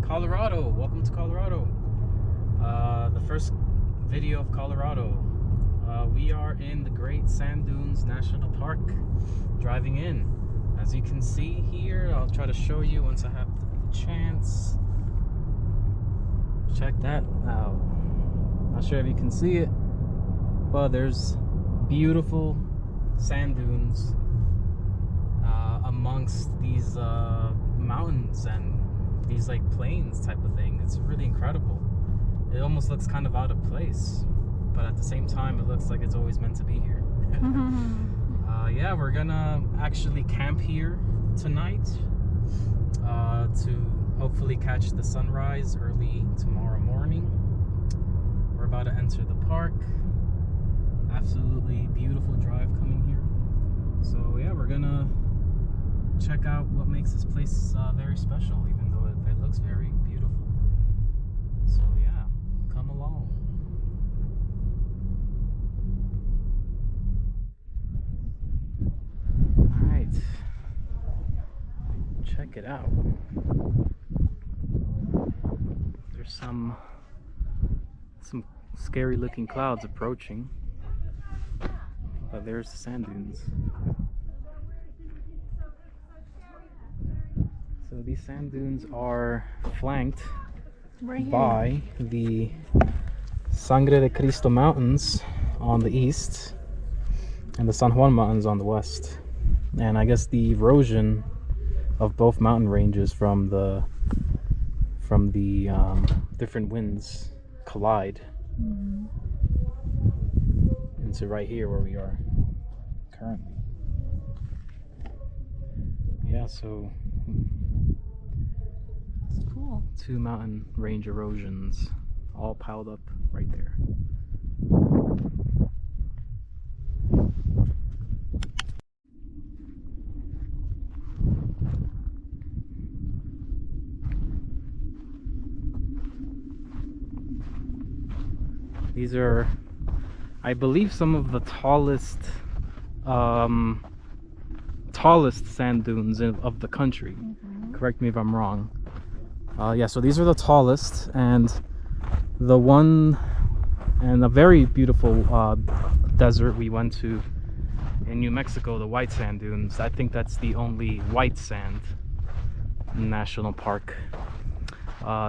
Colorado, welcome to Colorado. The first video of Colorado. We are in the Great Sand Dunes National Park, driving in. As you can see here, I'll try to show you once I have the chance. Check that out. Not sure if you can see it, but there's beautiful sand dunes amongst these mountains and these like plains type of thing. It's really incredible. It almost looks kind of out of place, but at the same time it looks like it's always meant to be here. Yeah, we're gonna actually camp here tonight to hopefully catch the sunrise early tomorrow morning. We're about to enter the park. Absolutely beautiful drive coming here. So yeah, we're gonna check out what makes this place very special, even though it looks very beautiful. So yeah, come along. All right, check it out. There's some scary looking clouds approaching, but there's the sand dunes. So these sand dunes are flanked by the Sangre de Cristo Mountains on the east and the San Juan Mountains on the west. And I guess the erosion of both mountain ranges from the different winds collide into right here where we are currently. Yeah, so it's cool. Two mountain range erosions all piled up right there. These are, I believe, some of the tallest sand dunes of the country. Correct me if I'm wrong. Yeah, so these are the tallest, and the one and a very beautiful desert we went to in New Mexico, the white sand dunes. I think that's the only white sand national park.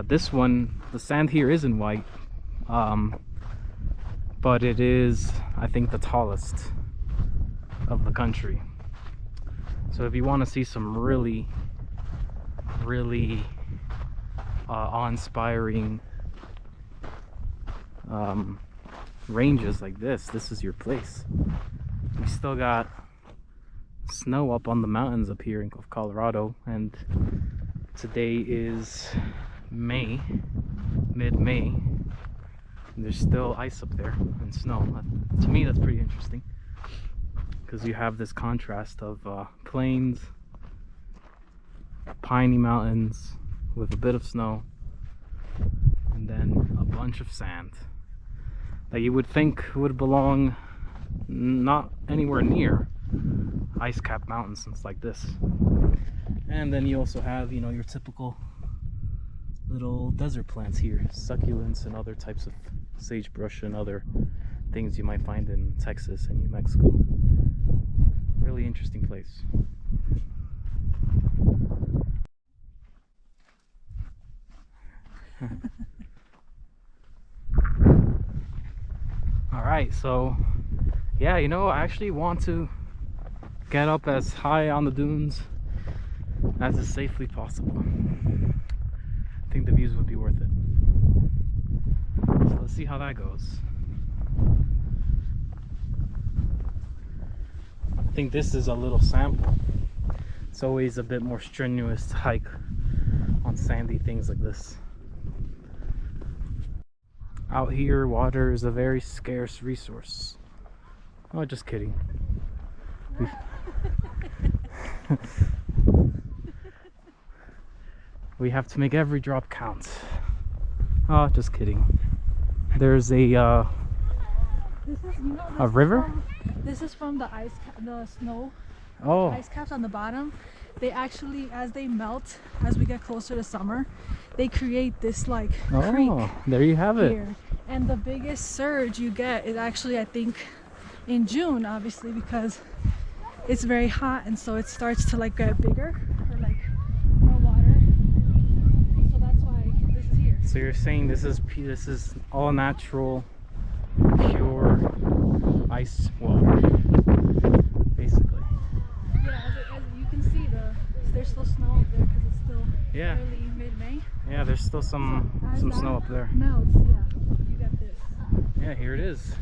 This one, the sand here isn't white, but it is, I think, the tallest of the country. So if you want to see some really awe-inspiring ranges like this is your place. We still got snow up on the mountains up here in Colorado, and today is May, mid-May. There's still ice up there and snow. To me, that's pretty interesting, because you have this contrast of plains, piney mountains with a bit of snow, and then a bunch of sand that you would think would belong not anywhere near ice-capped mountains like this. And then you also have, you know, your typical little desert plants here, succulents and other types of sagebrush and other things you might find in Texas and New Mexico. Really interesting place. Alright, so yeah, you know, I actually want to get up as high on the dunes as is safely possible. I think the views would be worth it. So let's see how that goes. I think this is a little sample. It's always a bit more strenuous to hike on sandy things like this. Out here, water is a very scarce resource. Oh, just kidding. We have to make every drop count. Oh, just kidding. There's a This is, river? This is from the the snow Oh. ice caps on the bottom, they actually, as they melt, as we get closer to summer, they create this like creek. Oh, there you have it. Here. And the biggest surge you get is actually, I think, in June, obviously, because it's very hot, and so it starts to like get bigger, or like more water. So that's why this is here. So you're saying this is all natural, pure ice water, basically. Yeah, as you can see, there's still snow up there because it's still Yeah. early mid-May. Yeah, there's still some snow up there. Melts, yeah. You got this. Yeah, here it is.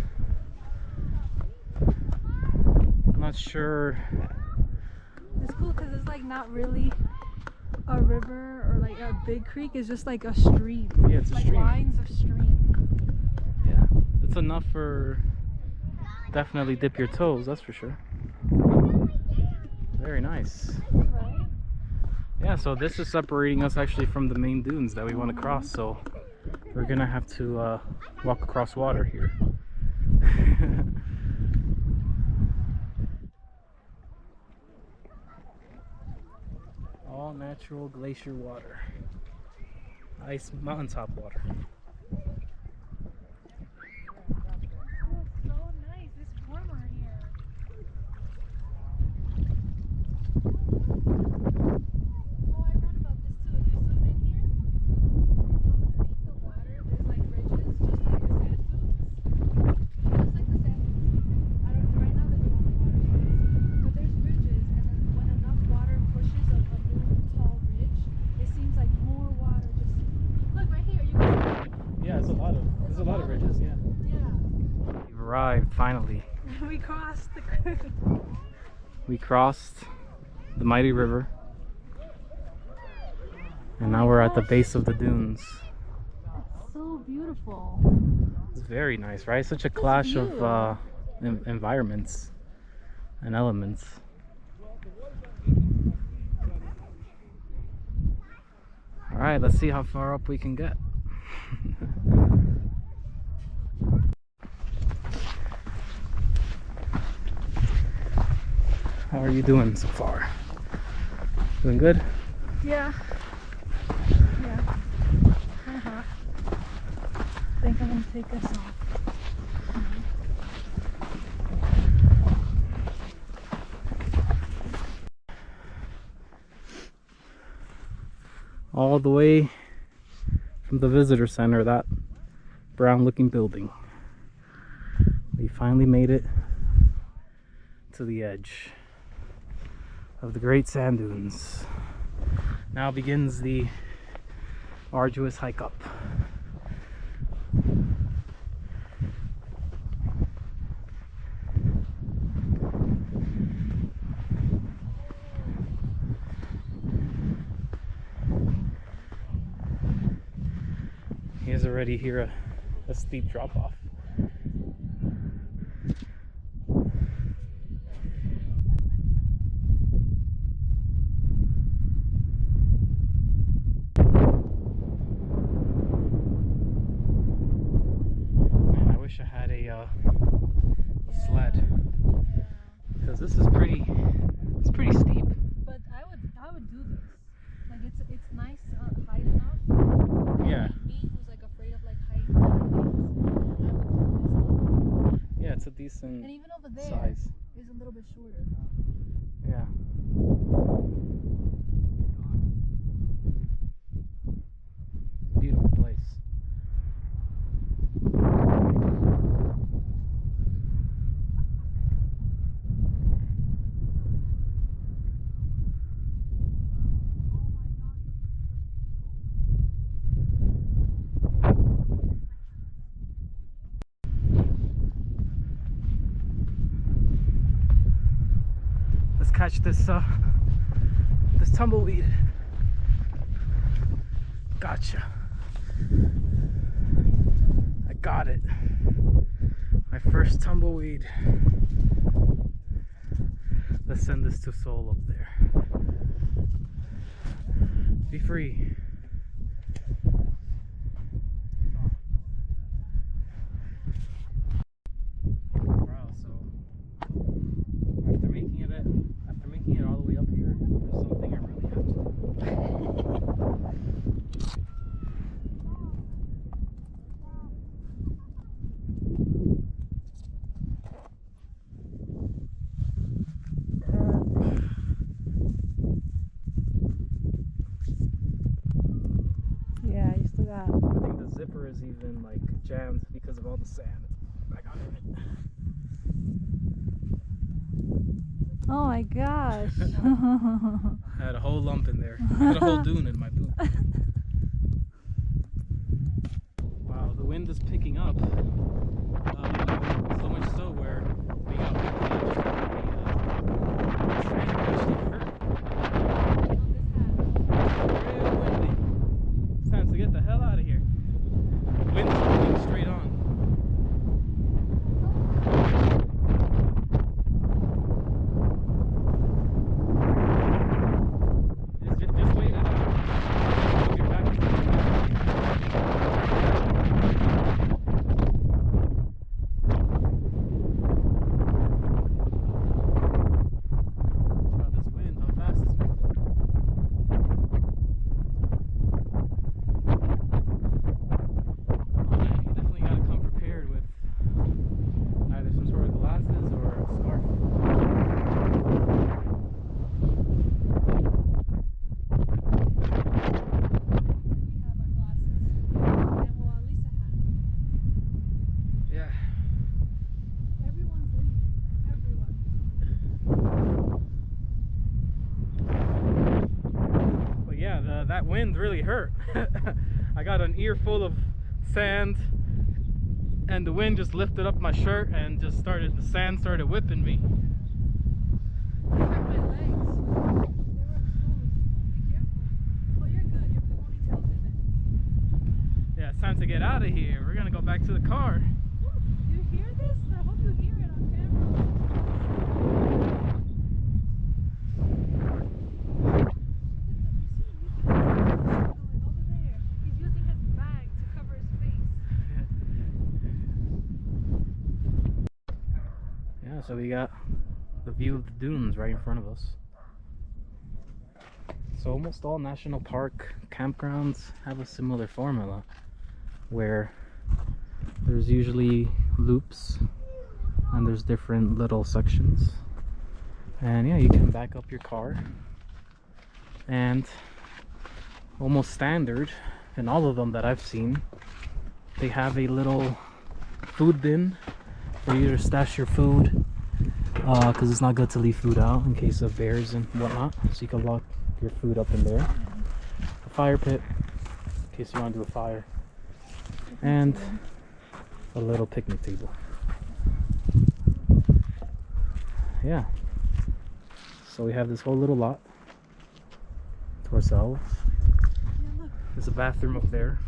I'm not sure. It's cool because it's like not really a river or like a big creek. It's just like a stream. Yeah, it's a like stream. lines of stream. Yeah, it's enough for definitely dip your toes, that's for sure. Very nice. Right? Yeah, so this is separating us actually from the main dunes that we want to cross, so we're gonna have to walk across water here. All natural glacier water. Ice mountaintop water. So nice. It's warmer here. Oh, I read about this too. If you zoom in here, underneath the water, there's like ridges, just like the sand dunes. Just like the sand dunes. I don't. Right now, there's a lot of water, but there's ridges, and then when enough water pushes a really tall ridge, it seems like more water just. Look right here. You can see. Yeah, there's a lot of ridges, yeah. Yeah. We've arrived finally. We crossed the. We crossed the mighty river. And now we're at the base of the dunes. So beautiful. It's very nice, right? Such a clash of environments and elements. All right, let's see how far up we can get. How are you doing so far? Doing good? Yeah. Yeah. I think I'm gonna take this off. All the way from the visitor center, that brown looking building. We finally made it to the edge of the great sand dunes. Now begins the arduous hike up. Here's already here a steep drop off. Man, I wish I had a sled, because this is pretty steep. But I would do this. Like it's nice height enough. Yeah. Me who's like afraid of like height, I would do this. Yeah, it's a decent And even over there size. is a little bit shorter. Yeah. Beautiful place. Let's catch this tumbleweed. Gotcha. I got it. My first tumbleweed. Let's send this to Seoul up there. Be free. Wow, so after zipper is even like jammed because of all the sand I got in it. Oh my gosh. I had a whole lump in there. I had a whole dune in my boot. Wow, the wind is picking up. So much so where we got wind sand actually hurt. Real windy. It's time to get the hell out of here. Wind is moving straight on. Just wait it out. We'll get back to the about this wind, how fast it's moving. Oh man, you definitely gotta come prepared with either some sort of glasses or a scarf. Yeah. Everyone's leaving. Everyone. But yeah, that wind really hurt. I got an earful of sand, and the wind just lifted up my shirt and just started, the sand started whipping me. Look at my legs. They were exposed. Oh, be careful. Oh, you're good. Your ponytail's in it. Yeah, it's time to get out of here. We're gonna go back to the car. Do you hear this? I hope you hear it on camera. Over there. He's using his bag to cover his face. Yeah, so we got the view of the dunes right in front of us. So almost all national park campgrounds have a similar formula where there's usually loops and there's different little sections, and yeah, you can back up your car, and almost standard in all of them that I've seen, they have a little food bin for you to stash your food, because it's not good to leave food out in case of bears and whatnot, so you can lock your food up in there. A fire pit in case you want to do a fire, and a little picnic table. Yeah, so we have this whole little lot to ourselves. Yeah, look. There's a bathroom up there.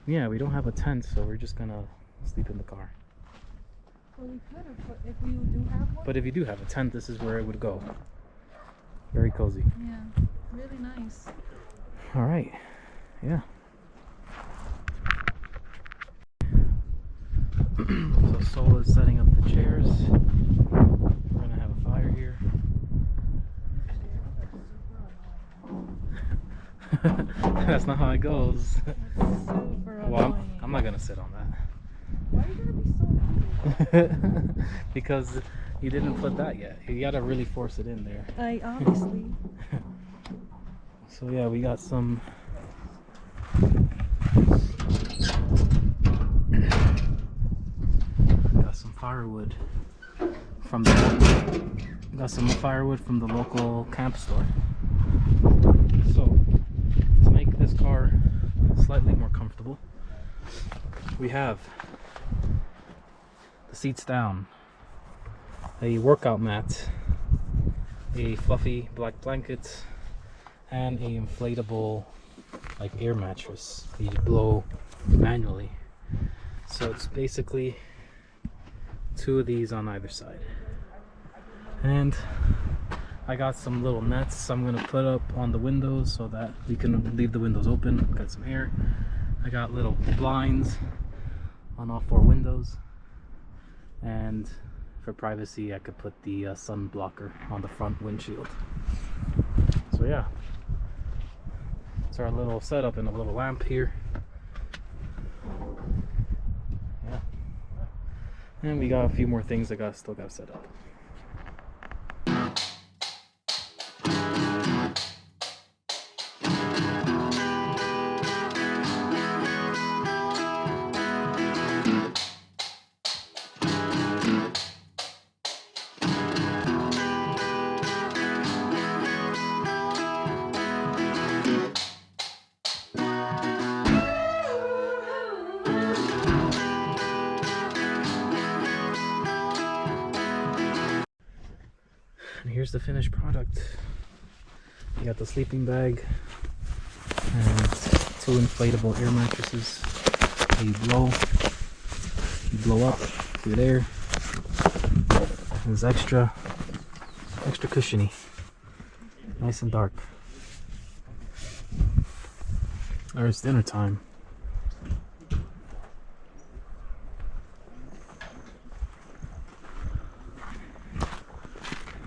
Yeah, we don't have a tent, so we're just gonna sleep in the car. Well, we could have, but if you do have one. But if you do have a tent, this is where it would go. Very cozy. Yeah, really nice. All right. Yeah. So Sol is setting up the chairs. We're gonna have a fire here. That's not how it goes. Well, I'm not gonna sit on that. Why are you gonna be so Because you didn't put that yet. You gotta really force it in there. I obviously. So yeah, we got some firewood from the local camp store. So to make this car slightly more comfortable, we have the seats down, a workout mat, a fluffy black blanket, and a inflatable like air mattress that you blow manually. So it's basically two of these on either side. And I got some little nets I'm gonna put up on the windows so that we can leave the windows open, get some air. I got little blinds on all four windows, and for privacy I could put the sun blocker on the front windshield. So yeah, it's our little setup and a little lamp here. Yeah, and we got a few more things that still got set up. Here's the finished product. You got the sleeping bag and 2 inflatable air mattresses that you blow up through there. It's extra cushiony, nice and dark. It's dinner time.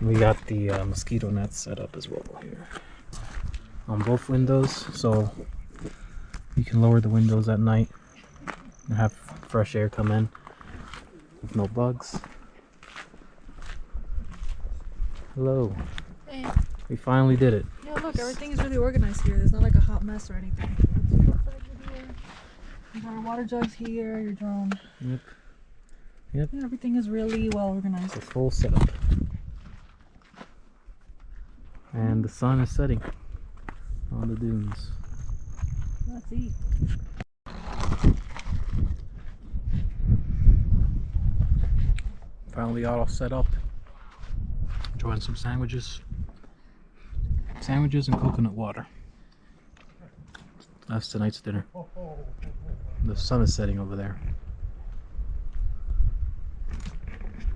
We got the mosquito nets set up as well here on both windows, so you can lower the windows at night and have fresh air come in with no bugs. Hello. Hey. We finally did it. Yeah, look, everything is really organized here. There's not like a hot mess or anything. You got our water jugs here, your drone. Yep. Yeah, everything is really well organized. It's a full setup. And the sun is setting on the dunes. Let's eat. Finally got all set up. Enjoying some sandwiches. Sandwiches and coconut water. That's tonight's dinner. The sun is setting over there.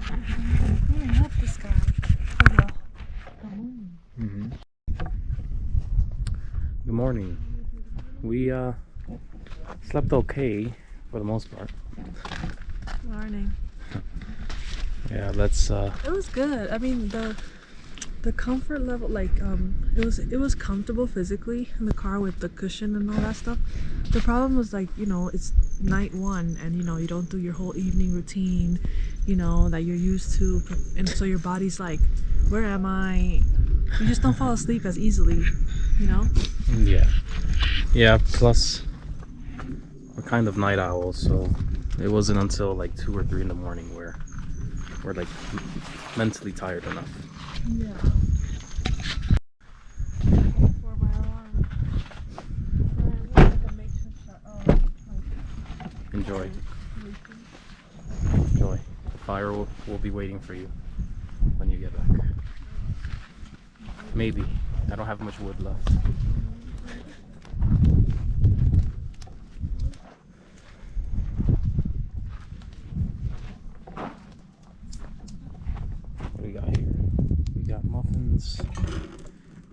Not this guy. Good morning. We slept okay for the most part. Morning. Yeah, let's It was good. I mean, the comfort level, like it was comfortable physically in the car with the cushion and all that stuff. The problem was, like, you know, it's night 1 and, you know, you don't do your whole evening routine, you know, that you're used to, and so your body's like, where am I? You just don't fall asleep as easily, you know? Yeah, plus we're kind of night owls, so it wasn't until like 2 or 3 in the morning where we're like mentally tired enough. Yeah. For my alarm. Enjoy. The fire will be waiting for you when you get back. Maybe. I don't have much wood left. What do we got here? We got muffins,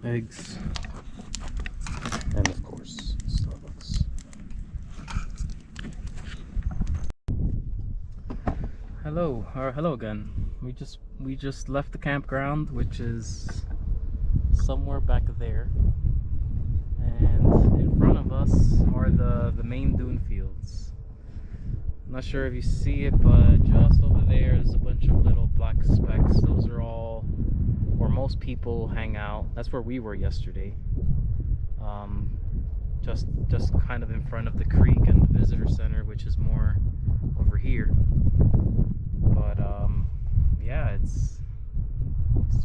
eggs, and of course, Starbucks. Hello again. We just left the campground, which is somewhere back there, and in front of us are the main dune fields. I'm not sure if you see it, but just over there is a bunch of little black specks. Those are all where most people hang out. That's where we were yesterday. Just kind of in front of the creek and the visitor center, which is more over here. But yeah, it's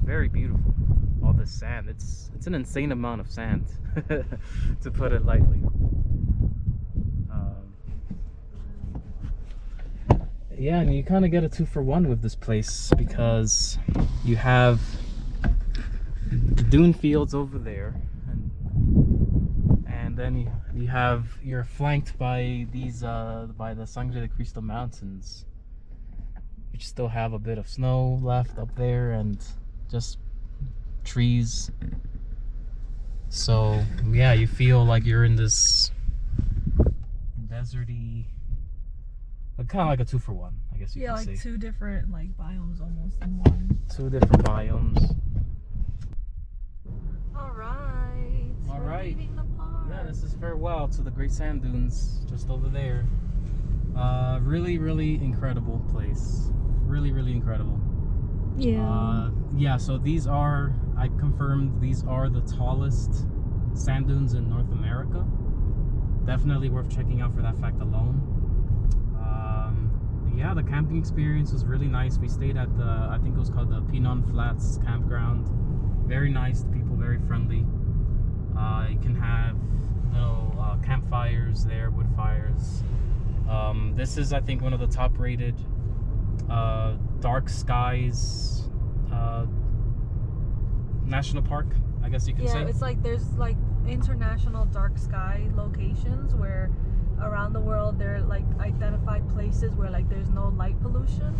very beautiful. All this sand, it's an insane amount of sand, to put it lightly. Yeah, and you kind of get a 2-for-1 with this place, because you have the dune fields over there, and then you're flanked by these by the Sangre de Cristo Mountains, which still have a bit of snow left up there, and just trees. So yeah, you feel like you're in this deserty, kind of like a 2-for-1, I guess you yeah, can like say. 2 different like biomes almost in one. 2 different biomes. All right. We're leaving the park. Yeah, this is farewell to the Great Sand Dunes just over there. Really incredible place. Really incredible. Yeah. Yeah, so these are, I confirmed, these are the tallest sand dunes in North America. Definitely worth checking out for that fact alone. Yeah, the camping experience was really nice. We stayed at the, I think it was called the Pinon Flats campground. Very nice, the people very friendly. You can have little campfires there, wood fires. This is, I think, one of the top rated dark skies national park, I guess you can Yeah, say. it's like there's like international dark sky locations where around the world they're like identified places where like there's no light pollution,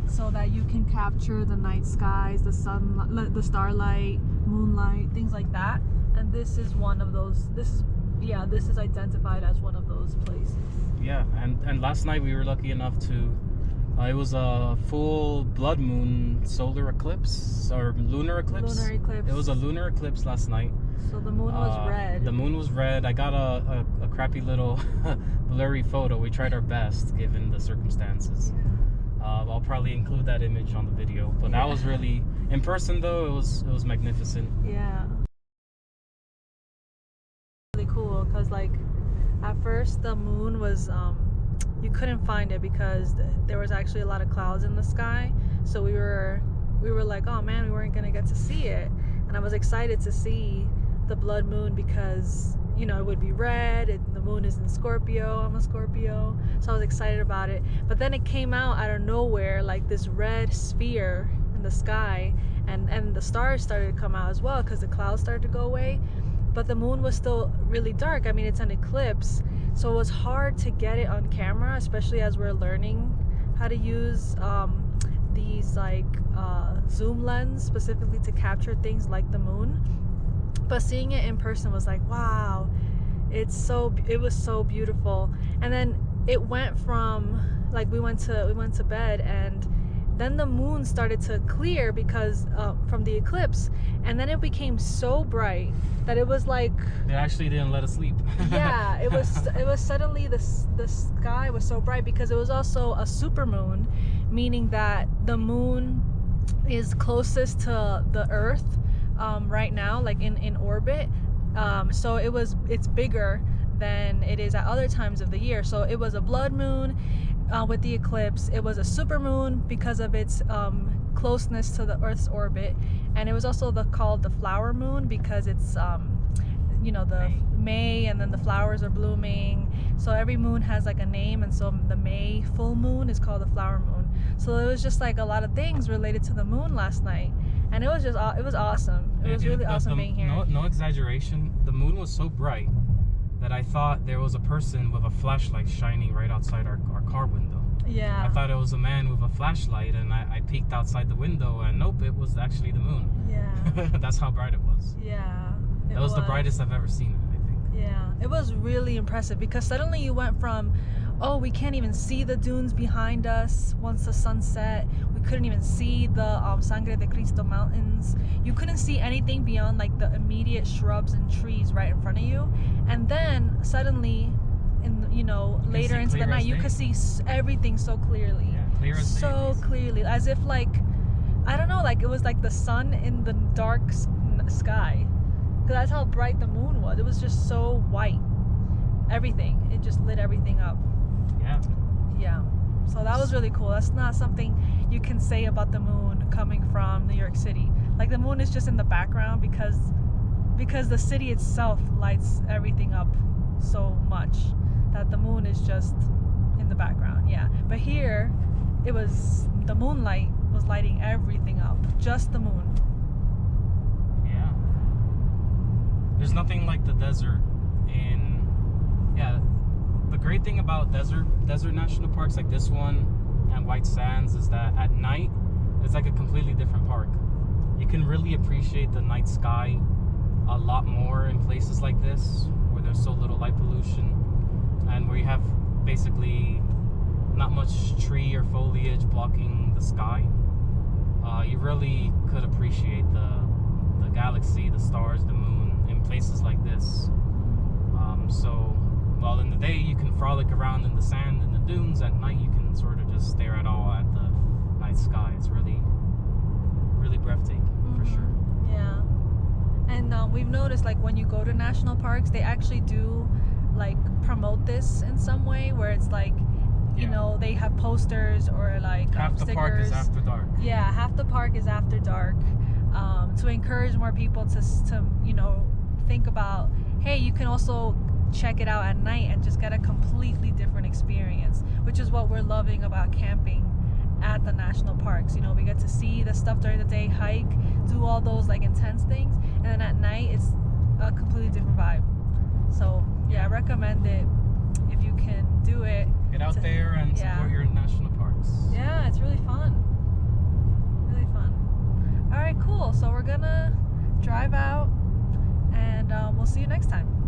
so that you can capture the night skies, the sun, the starlight, moonlight, things like that. And this is one of those. This is identified as one of those places. Yeah, and last night we were lucky enough to. It was a full blood moon solar eclipse or lunar eclipse. Lunar eclipse. It was a lunar eclipse last night. So the moon was red. The moon was red. I got a crappy little blurry photo. We tried our best given the circumstances. I'll probably include that image on the video. But that was really in person though. It was magnificent. Yeah. Really cool because like at first the moon was you couldn't find it because there was actually a lot of clouds in the sky. So we were like, oh man, we weren't gonna get to see it. And I was excited to see the blood moon because, you know, it would be red. The moon is in Scorpio. I'm a Scorpio. So I was excited about it. But then it came out of nowhere, like this red sphere in the sky. And the stars started to come out as well because the clouds started to go away. But the moon was still really dark. I mean, it's an eclipse. So it was hard to get it on camera, especially as we're learning how to use these like zoom lens specifically to capture things like the moon. But seeing it in person was like, wow, it was so beautiful. And then it went from like we went to bed, and then the moon started to clear because from the eclipse, and then it became so bright that it was like They actually didn't let us sleep. yeah, it was suddenly the sky was so bright because it was also a super moon, meaning that the moon is closest to the earth right now, like in orbit. So it's bigger than it is at other times of the year. So it was a blood moon with the eclipse. It was a super moon because of its closeness to the Earth's orbit, and it was also called the flower moon because it's you know, the May, and then the flowers are blooming. So every moon has like a name, and so the May full moon is called the flower moon. So it was just like a lot of things related to the moon last night, and it was awesome. It was really awesome being here. No exaggeration. The moon was so bright that I thought there was a person with a flashlight shining right outside our car window. Yeah. I thought it was a man with a flashlight, and I peeked outside the window, and nope, it was actually the moon. Yeah. That's how bright it was. Yeah. That was the brightest I've ever seen it, I think. Yeah, it was really impressive because suddenly you went from, oh, we can't even see the dunes behind us once the sun set. We couldn't even see the Sangre de Cristo mountains. You couldn't see anything beyond like the immediate shrubs and trees right in front of you. And then suddenly, later into the night, you could see everything so clearly. Yeah, clear as day. So clearly, as if like, I don't know, like it was like the sun in the dark sky. Because that's how bright the moon was. It was just so white. Everything. It just lit everything up. Yeah. Yeah. So that was really cool. That's not something you can say about the moon coming from New York City. Like the moon is just in the background because the city itself lights everything up so much that the moon is just in the background. Yeah. But here, the moonlight was lighting everything up. Just the moon. There's nothing like the desert the great thing about desert national parks like this one and White Sands is that at night it's like a completely different park. You can really appreciate the night sky a lot more in places like this where there's so little light pollution and where you have basically not much tree or foliage blocking the sky. You really could appreciate the galaxy, the stars, the moon in places like this. While in the day you can frolic around in the sand and the dunes, at night you can sort of just stare at all at the night sky. It's really, really breathtaking, for sure. Yeah. And we've noticed like when you go to national parks, they actually do like promote this in some way where it's like, you know, they have posters or like half the stickers. Park is after dark. Yeah, half the park is after dark. To encourage more people to think about, hey, you can also check it out at night and just get a completely different experience, which is what we're loving about camping at the national parks. You know, we get to see the stuff during the day, hike, do all those like intense things, and then at night it's a completely different vibe. So yeah, I recommend it if you can do it. Get out there and support your national parks. Yeah, it's really fun. Really fun. All right, cool. So we're gonna drive out, and we'll see you next time.